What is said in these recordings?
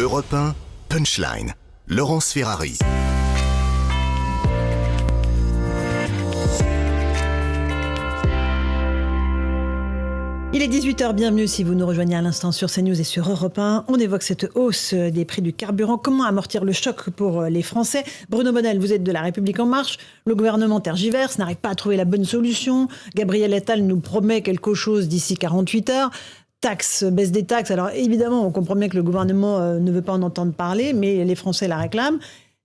Europe 1, Punchline, Laurence Ferrari. Il est 18h, bienvenue si vous nous rejoignez à l'instant sur CNews et sur Europe 1. On évoque cette hausse des prix du carburant. Comment amortir le choc pour les Français ? Bruno Bonnell, vous êtes de La République En Marche. Le gouvernement tergiverse, n'arrive pas à trouver la bonne solution. Gabriel Attal nous promet quelque chose d'ici 48 heures. Taxes, baisse des taxes. Alors évidemment, on comprend bien que le gouvernement ne veut pas en entendre parler, mais les Français la réclament.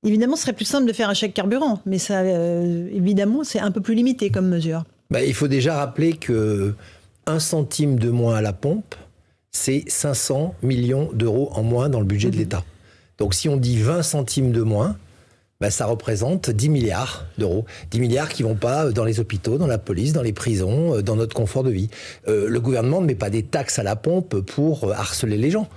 Évidemment, ce serait plus simple de faire un chèque carburant, mais ça, évidemment, c'est un peu plus limité comme mesure. Il faut déjà rappeler que 1 centime de moins à la pompe, c'est 500 millions d'euros en moins dans le budget de l'État. Donc si on dit 20 centimes de moins, ça représente 10 milliards d'euros. 10 milliards qui ne vont pas dans les hôpitaux, dans la police, dans les prisons, dans notre confort de vie. Le gouvernement ne met pas des taxes à la pompe pour harceler les gens.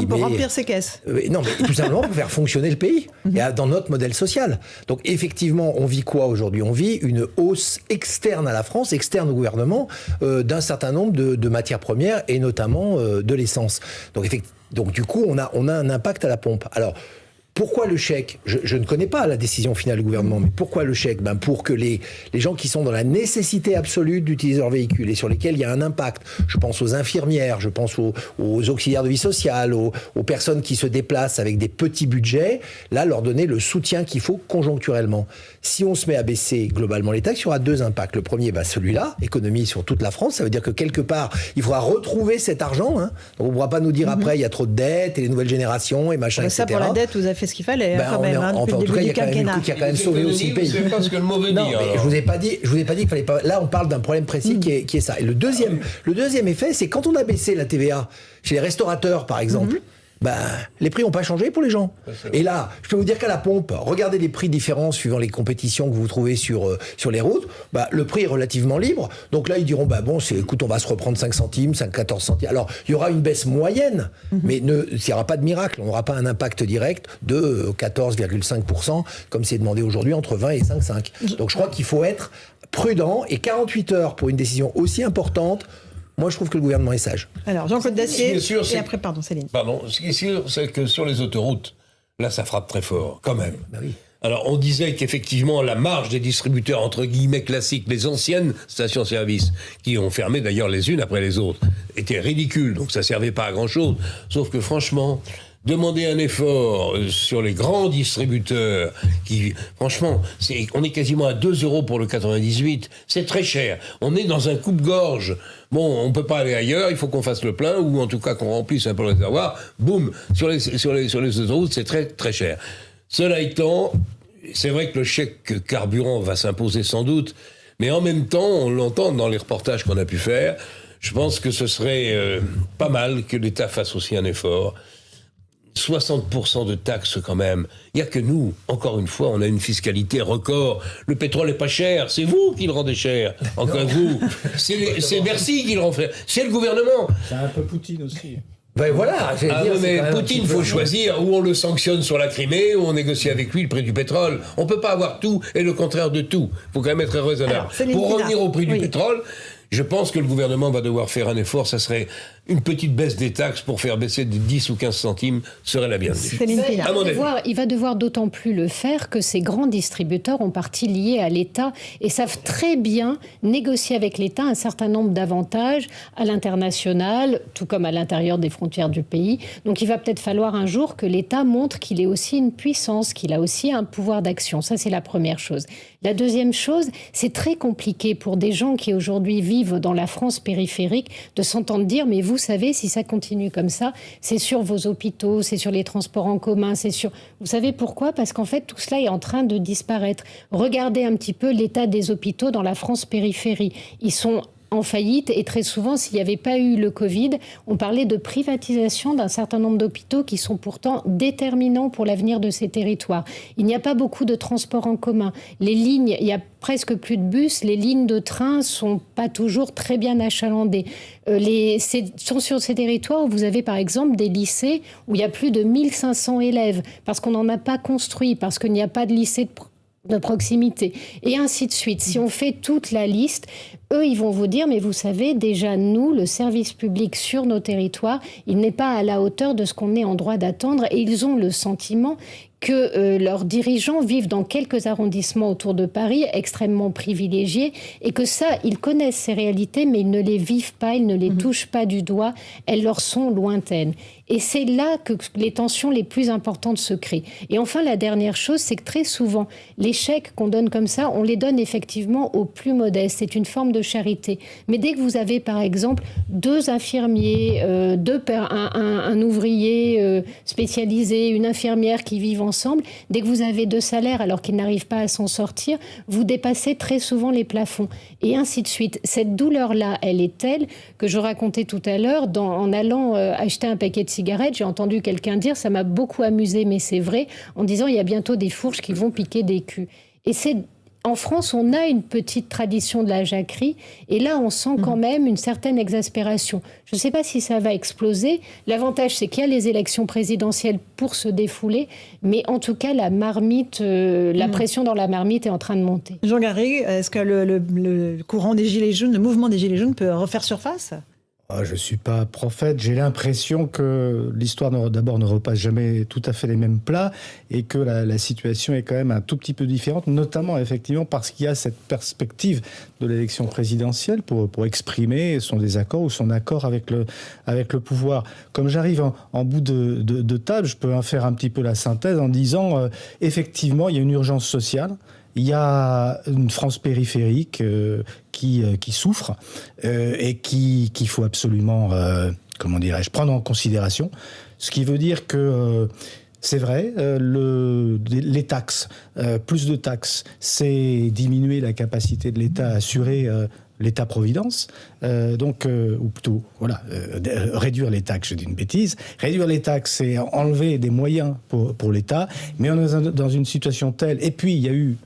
Pour remplir ses caisses. Non, mais tout simplement pour faire fonctionner le pays, et dans notre modèle social. Donc effectivement, on vit quoi aujourd'hui ? On vit une hausse externe à la France, externe au gouvernement, d'un certain nombre de matières premières, et notamment de l'essence. Donc du coup, on a un impact à la pompe. Alors, pourquoi le chèque ? Je ne connais pas la décision finale du gouvernement, mais pourquoi le chèque ? Pour que les gens qui sont dans la nécessité absolue d'utiliser leur véhicule et sur lesquels il y a un impact, je pense aux infirmières, je pense aux auxiliaires de vie sociale, aux personnes qui se déplacent avec des petits budgets, là, leur donner le soutien qu'il faut conjoncturellement. Si on se met à baisser globalement les taxes, il y aura 2 impacts. Le premier, celui-là, économie sur toute la France, ça veut dire que quelque part, il faudra retrouver cet argent. Donc on ne pourra pas nous dire après, il y a trop de dettes et les nouvelles générations et machin, etc. Ça, pour la dette, vous avez fait ce qu'il fallait quand même. En tout cas, il y a quand même sauvé aussi le pays. C'est pas ce que le mauvais dit. Je vous ai pas dit qu'il fallait pas. Là, on parle d'un problème précis qui est ça. Et le deuxième effet, c'est quand on a baissé la TVA chez les restaurateurs, par exemple. Les prix n'ont pas changé pour les gens. Et là, je peux vous dire qu'à la pompe, regardez les prix différents suivant les compétitions que vous trouvez sur les routes. Le prix est relativement libre. Donc là, ils diront, écoute, on va se reprendre 5 centimes, 14 centimes. Alors, il y aura une baisse moyenne, mais il n'y aura pas de miracle. On n'aura pas un impact direct de 14,5%, comme c'est demandé aujourd'hui, entre 20 et 5,5. Donc je crois qu'il faut être prudent. Et 48 heures pour une décision aussi importante, moi, je trouve que le gouvernement est sage. Alors, Jean-Claude Dacier, et après, Céline. Ce qui est sûr, c'est que sur les autoroutes, là, ça frappe très fort, quand même. Oui. Alors, on disait qu'effectivement, la marge des distributeurs, entre guillemets, classiques, les anciennes stations-service, qui ont fermé d'ailleurs les unes après les autres, était ridicule. Donc, ça servait pas à grand-chose. Sauf que, franchement, demander un effort sur les grands distributeurs qui, franchement, on est quasiment à 2 € pour le 98. C'est très cher. On est dans un coupe-gorge. Bon, on peut pas aller ailleurs, il faut qu'on fasse le plein, ou en tout cas qu'on remplisse un peu le réservoir. Boum, sur les autoroutes, c'est très, très cher. Cela étant, c'est vrai que le chèque carburant va s'imposer sans doute, mais en même temps, on l'entend dans les reportages qu'on a pu faire, je pense que ce serait pas mal que l'État fasse aussi un effort. 60% de taxes quand même. Il n'y a que nous, encore une fois, on a une fiscalité record. Le pétrole n'est pas cher, c'est vous qui le rendez cher. Encore vous. C'est Bercy qui le rend cher. C'est le gouvernement. C'est un peu Poutine aussi. Voilà, mais Poutine, il faut choisir où on le sanctionne sur la Crimée, où on négocie avec lui le prix du pétrole. On ne peut pas avoir tout et le contraire de tout. Il faut quand même être raisonnable. Pour revenir au prix du pétrole, je pense que le gouvernement va devoir faire un effort. Ça serait une petite baisse des taxes pour faire baisser de 10 ou 15 centimes serait la bienvenue. Il va devoir d'autant plus le faire que ces grands distributeurs ont partie liés à l'État et savent très bien négocier avec l'État un certain nombre d'avantages à l'international, tout comme à l'intérieur des frontières du pays. Donc il va peut-être falloir un jour que l'État montre qu'il est aussi une puissance, qu'il a aussi un pouvoir d'action. Ça, c'est la première chose. La deuxième chose, c'est très compliqué pour des gens qui aujourd'hui vivent dans la France périphérique de s'entendre dire « mais vous savez, si ça continue comme ça, c'est sur vos hôpitaux, c'est sur les transports en commun, c'est sur... » Vous savez pourquoi ? Parce qu'en fait, tout cela est en train de disparaître. Regardez un petit peu l'état des hôpitaux dans la France périphérie. Ils sont en faillite et très souvent, s'il n'y avait pas eu le Covid, on parlait de privatisation d'un certain nombre d'hôpitaux qui sont pourtant déterminants pour l'avenir de ces territoires. Il n'y a pas beaucoup de transports en commun. Les lignes, il y a presque plus de bus, les lignes de train sont pas toujours très bien achalandées. Sont sur ces territoires où vous avez par exemple des lycées où il y a plus de 1500 élèves parce qu'on n'en a pas construit, parce qu'il n'y a pas de lycée de proximité, et ainsi de suite. Si on fait toute la liste, eux, ils vont vous dire, mais vous savez, déjà, nous, le service public sur nos territoires, il n'est pas à la hauteur de ce qu'on est en droit d'attendre. Et ils ont le sentiment que leurs dirigeants vivent dans quelques arrondissements autour de Paris, extrêmement privilégiés, et que ça, ils connaissent ces réalités, mais ils ne les vivent pas, ils ne les touchent pas du doigt, elles leur sont lointaines. Et c'est là que les tensions les plus importantes se créent. Et enfin, la dernière chose, c'est que très souvent, les chèques qu'on donne comme ça, on les donne effectivement aux plus modestes. C'est une forme de charité. Mais dès que vous avez, par exemple, 2 infirmiers, un ouvrier spécialisé, une infirmière qui vivent ensemble, dès que vous avez 2 salaires alors qu'ils n'arrivent pas à s'en sortir, vous dépassez très souvent les plafonds. Et ainsi de suite. Cette douleur-là, elle est telle que je racontais tout à l'heure, en allant acheter un paquet de cigarettes, j'ai entendu quelqu'un dire, ça m'a beaucoup amusé, mais c'est vrai, en disant il y a bientôt des fourches qui vont piquer des culs. Et en France, on a une petite tradition de la jacquerie, et là, on sent quand même une certaine exaspération. Je ne sais pas si ça va exploser. L'avantage, c'est qu'il y a les élections présidentielles pour se défouler, mais en tout cas, la marmite, la pression dans la marmite est en train de monter. Jean Garrigue, est-ce que le courant des Gilets jaunes, le mouvement des Gilets jaunes peut refaire surface ? Je ne suis pas prophète. J'ai l'impression que l'histoire, d'abord, ne repasse jamais tout à fait les mêmes plats et que la situation est quand même un tout petit peu différente, notamment, effectivement, parce qu'il y a cette perspective de l'élection présidentielle pour exprimer son désaccord ou son accord avec le pouvoir. Comme j'arrive en bout de table, je peux en faire un petit peu la synthèse en disant, effectivement, il y a une urgence sociale. Il y a une France périphérique qui souffre et qu'il faut absolument, prendre en considération. Ce qui veut dire que c'est vrai, les taxes, plus de taxes, c'est diminuer la capacité de l'État à assurer l'État-providence, ou plutôt, réduire les taxes, je dis une bêtise. Réduire les taxes, c'est enlever des moyens pour l'État, mais on est dans une situation telle. Et puis, il y a eu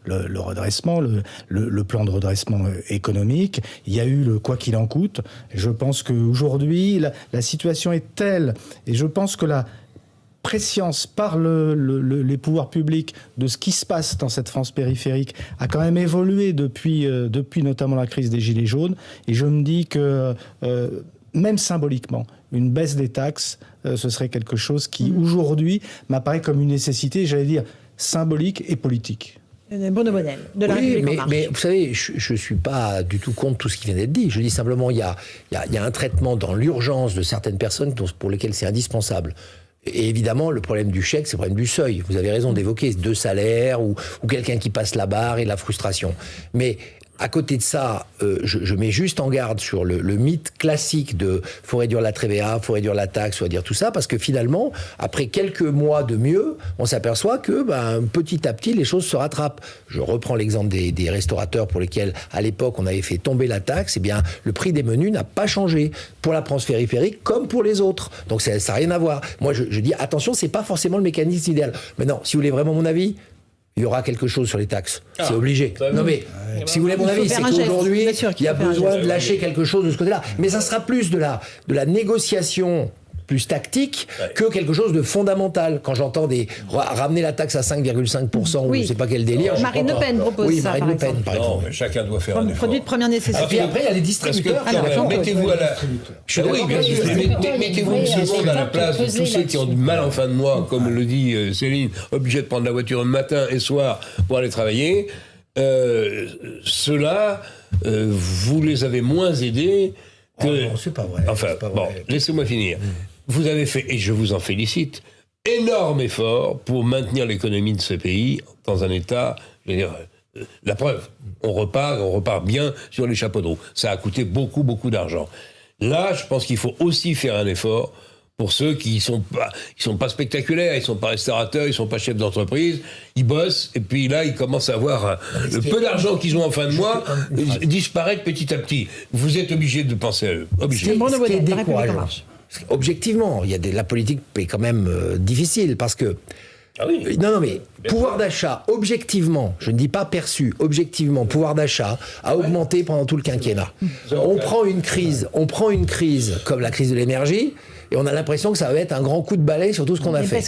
le redressement, le plan de redressement économique. Il y a eu le quoi qu'il en coûte. Et je pense qu'aujourd'hui, la situation est telle, et je pense que la prescience par les pouvoirs publics de ce qui se passe dans cette France périphérique a quand même évolué depuis notamment la crise des Gilets jaunes. Et je me dis que même symboliquement, une baisse des taxes, ce serait quelque chose qui, aujourd'hui, m'apparaît comme une nécessité, j'allais dire, symbolique et politique. Bruno Bonnell, de la République en marche. Mais vous savez, je ne suis pas du tout contre tout ce qui vient d'être dit. Je dis simplement il y a un traitement dans l'urgence de certaines personnes pour lesquelles c'est indispensable. Et évidemment, le problème du chèque, c'est le problème du seuil. Vous avez raison d'évoquer 2 salaires ou quelqu'un qui passe la barre et la frustration. Mais à côté de ça, je mets juste en garde sur le mythe classique de faut réduire la TVA, faut réduire la taxe, faut dire tout ça, parce que finalement, après quelques mois de mieux, on s'aperçoit que petit à petit, les choses se rattrapent. Je reprends l'exemple des restaurateurs pour lesquels, à l'époque, on avait fait tomber la taxe. Eh bien, le prix des menus n'a pas changé pour la France périphérique comme pour les autres. Donc ça n'a rien à voir. Moi, je dis attention, c'est pas forcément le mécanisme idéal. Maintenant, si vous voulez vraiment mon avis, il y aura quelque chose sur les taxes. C'est obligé. Non mais, si vous voulez mon avis, c'est qu'aujourd'hui, il y a besoin de lâcher quelque chose de ce côté-là. Mais ça sera plus de la négociation plus tactique que quelque chose de fondamental. Quand j'entends ramener la taxe à 5,5%, ou je ne sais pas quel délire... Marine Le Pen propose ça, Marine Le Pen, par exemple. Non, mais chacun doit faire un effort. Produit de première nécessité. Et puis après, il y a les distributeurs. Mettez-vous à la... Mettez-vous une seconde à la place de tous ceux qui ont du mal en fin de mois, comme le dit Céline, obligés de prendre la voiture matin et soir pour aller travailler. Ceux-là, vous les avez moins aidés que... non, c'est pas vrai. Enfin, laissez-moi finir. Vous avez fait, et je vous en félicite, énorme effort pour maintenir l'économie de ce pays dans un état, je veux dire, la preuve, on repart bien sur les chapeaux de roue. Ça a coûté beaucoup, beaucoup d'argent. Là, je pense qu'il faut aussi faire un effort pour ceux qui sont pas spectaculaires, ils sont pas restaurateurs, ils sont pas chefs d'entreprise, ils bossent, et puis là, ils commencent à voir le peu d'argent qu'ils ont en fin de mois disparaître petit à petit. Vous êtes obligés de penser à eux. Obligés. Ce qui est décourageant. Objectivement, la politique est quand même difficile parce que non, mais pouvoir d'achat, objectivement, je ne dis pas perçu, objectivement, pouvoir d'achat a augmenté pendant tout le quinquennat. On prend une crise comme la crise de l'énergie, Et on a l'impression que ça va être un grand coup de balai sur tout ce qu'on a fait.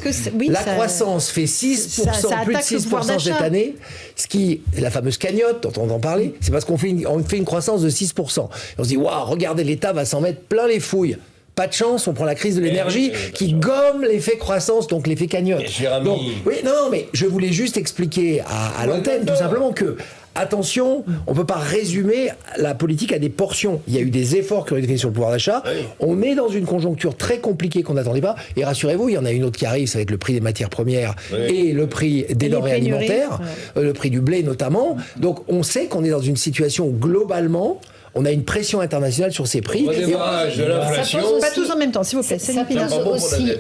La croissance fait 6%, plus de 6% cette année, ce qui, la fameuse cagnotte dont on entend parler, c'est parce qu'on fait une croissance de 6%. Et on se dit, waouh, regardez, l'État va s'en mettre plein les fouilles. Pas de chance, on prend la crise de l'énergie qui gomme l'effet croissance, donc l'effet cagnotte. Donc, oui, non, mais je voulais juste expliquer à l'antenne, tout simplement, que attention, on ne peut pas résumer la politique à des portions. Il y a eu des efforts qui ont été faits sur le pouvoir d'achat. Oui. On est dans une conjoncture très compliquée qu'on n'attendait pas. Et rassurez-vous, il y en a une autre qui arrive, ça va être le prix des matières premières et le prix des denrées alimentaires, le prix du blé notamment. Donc on sait qu'on est dans une situation où globalement, on a une pression internationale sur ces prix. De l'inflation. Pas tous en même temps, s'il vous plaît.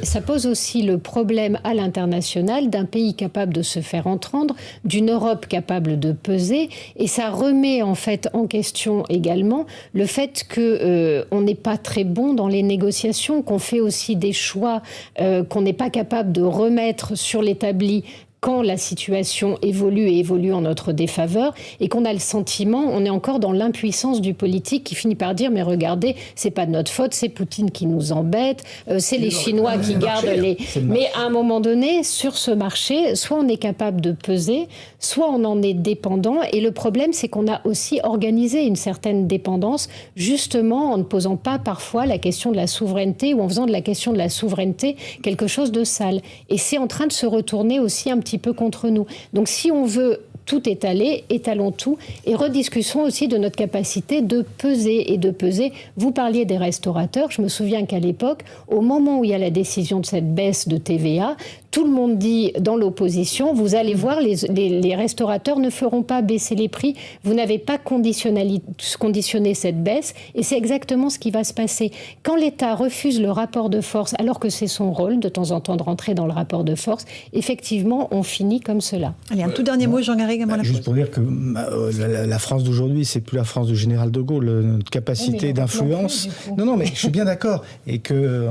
Ça pose aussi le problème à l'international d'un pays capable de se faire entendre, d'une Europe capable de peser, et ça remet en fait en question également le fait qu'on n'est pas très bon dans les négociations, qu'on fait aussi des choix qu'on n'est pas capable de remettre sur l'établi quand la situation évolue et évolue en notre défaveur, et qu'on a le sentiment, on est encore dans l'impuissance du politique qui finit par dire, mais regardez, c'est pas de notre faute, c'est Poutine qui nous embête, c'est les Chinois qui gardent les... Mais à un moment donné, sur ce marché, soit on est capable de peser, soit on en est dépendant, et le problème, c'est qu'on a aussi organisé une certaine dépendance, justement en ne posant pas parfois la question de la souveraineté, ou en faisant de la question de la souveraineté quelque chose de sale. Et c'est en train de se retourner aussi un petit peu contre nous. Donc si on veut tout étaler, étalons tout, et rediscutons aussi de notre capacité de peser et de peser. Vous parliez des restaurateurs, je me souviens qu'à l'époque, au moment où il y a la décision de cette baisse de TVA, tout le monde dit dans l'opposition, vous allez voir, les restaurateurs ne feront pas baisser les prix, vous n'avez pas conditionné cette baisse, et c'est exactement ce qui va se passer. Quand l'État refuse le rapport de force, alors que c'est son rôle de temps en temps de rentrer dans le rapport de force, effectivement, on finit comme cela. Allez, un tout dernier mot, Jean Garrigue. Juste pour dire que la France d'aujourd'hui, c'est plus la France du général de Gaulle. Notre capacité d'influence... Non, mais je suis bien d'accord. Et que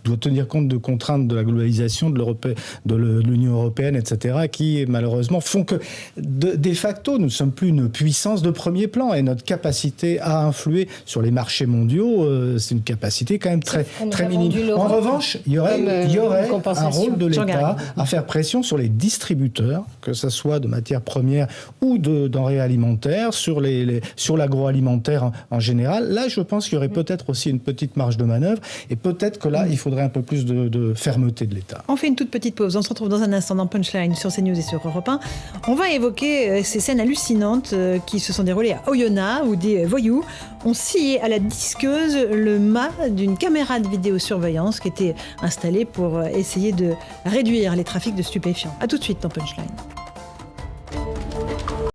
doit tenir compte de contraintes de la globalisation, de l'Union européenne, etc., qui malheureusement font que de facto, nous ne sommes plus une puissance de premier plan, et notre capacité à influer sur les marchés mondiaux, c'est une capacité quand même très minime. En revanche, il y aurait un rôle de l'État à faire pression sur les distributeurs, que ce soit de matières premières ou de denrées alimentaires, sur l'agroalimentaire en général. Là, je pense qu'il y aurait peut-être aussi une petite marge de manœuvre, et peut-être que là, il faudrait un peu plus de fermeté de l'État. On fait une toute petite pause. On se retrouve dans un instant dans Punchline sur CNews et sur Europe 1. On va évoquer ces scènes hallucinantes qui se sont déroulées à Oyonnax, où des voyous ont scié à la disqueuse le mât d'une caméra de vidéosurveillance qui était installée pour essayer de réduire les trafics de stupéfiants. A tout de suite dans Punchline.